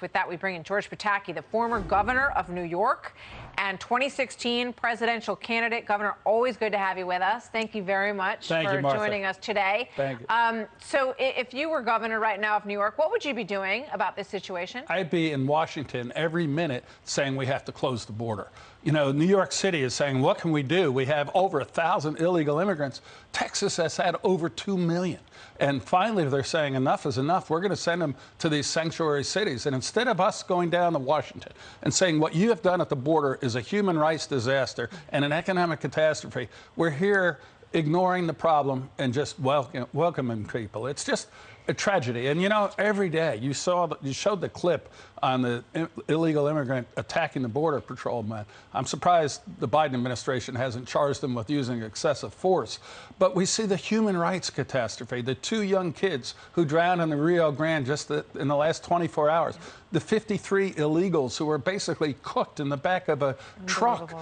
With that, we bring in George Pataki, the former governor of New York and 2016 presidential candidate. Governor, always good to have you with us. Thank you very much for joining us today. Thank you. So if you were governor right now of New York, what would you be doing about this situation? I'd be in Washington every minute saying we have to close the border. You know, New York City is saying, what can we do? We have over 1,000 illegal immigrants. Texas has had over 2 million. And finally, they're saying enough is enough. We're going to send them to these sanctuary cities. And instead of us going down to Washington and saying what you have done at the border is a human rights disaster and an economic catastrophe, we're here ignoring the problem and just welcoming people. It's just a tragedy. And, you know, every day you showed the clip on the illegal immigrant attacking the border patrolman. I'm surprised the Biden administration hasn't charged them with using excessive force. But we see the human rights catastrophe, the 2 young kids who drowned in the Rio Grande just in the last 24 hours, the 53 illegals who were basically cooked in the back of a truck.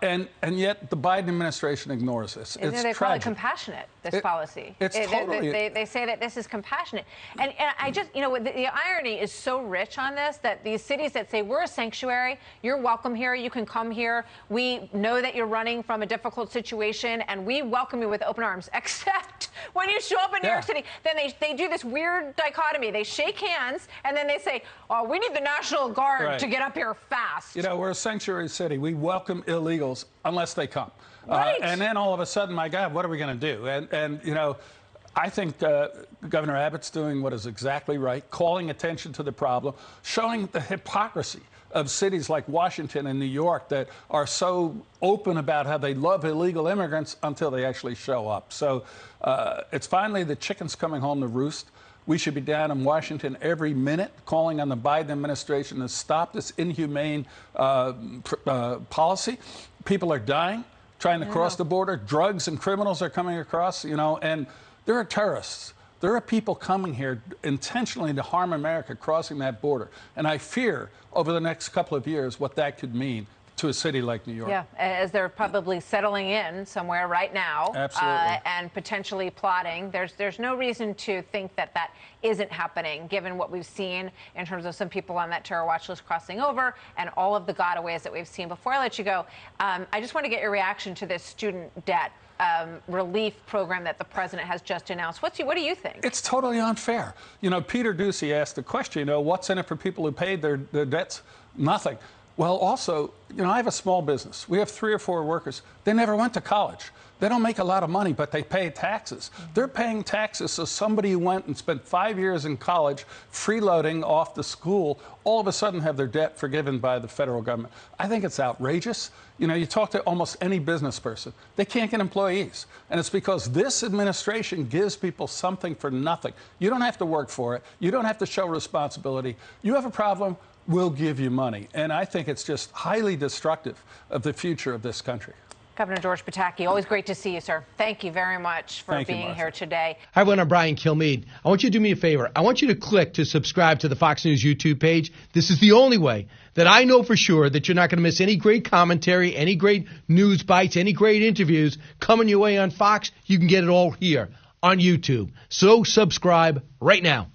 And yet the Biden administration ignores this. It's they call it compassionate, this policy. It's totally. They say that this is compassionate. And I just, you know, the irony is so rich on this, that these cities that say we're a sanctuary, you're welcome here, you can come here, we know that you're running from a difficult situation, and we welcome you with open arms, except when you show up in New York City, then they do this weird dichotomy. They shake hands, and then they say, oh, we need the National Guard to get up here fast. You know, we're a sanctuary city. We welcome illegals unless they come. Right. And then all of a sudden, my God, what are we going to do? And you know, I think Governor Abbott's doing what is exactly right, calling attention to the problem, showing the hypocrisy of cities like Washington and New York that are so open about how they love illegal immigrants until they actually show up. So it's finally the chickens coming home to roost. We should be down in Washington every minute calling on the Biden administration to stop this inhumane policy. People are dying trying to cross the border. Drugs and criminals are coming across, you know, and there are terrorists. There are people coming here intentionally to harm America crossing that border. And I fear over the next couple of years what that could mean to a city like New York. Yeah, as they're probably settling in somewhere right now. Absolutely. And potentially plotting. There's no reason to think that that isn't happening, given what we've seen in terms of some people on that terror watch list crossing over and all of the gotaways that we've seen. Before I let you go, I just want to get your reaction to this student debt relief program that the president has just announced. What do you think? It's totally unfair. You know, Peter Doocy asked the question, you know, what's in it for people who paid their debts? Nothing. Well, also, you know, I have a small business. We have 3 or 4 workers. They never went to college. They don't make a lot of money, but they pay taxes. They're paying taxes so somebody who went and spent 5 years in college freeloading off the school all of a sudden have their debt forgiven by the federal government. I think it's outrageous. You know, you talk to almost any business person, they can't get employees. And it's because this administration gives people something for nothing. You don't have to work for it. You don't have to show responsibility. You have a problem, we'll give you money. And I think it's just highly destructive of the future of this country. Governor George Pataki, always great to see you, sir. Thank you very much for being here today. Hi, everyone. I'm Brian Kilmeade. I want you to do me a favor. I want you to click to subscribe to the Fox News YouTube page. This is the only way that I know for sure that you're not going to miss any great commentary, any great news bites, any great interviews coming your way on Fox. You can get it all here on YouTube. So subscribe right now.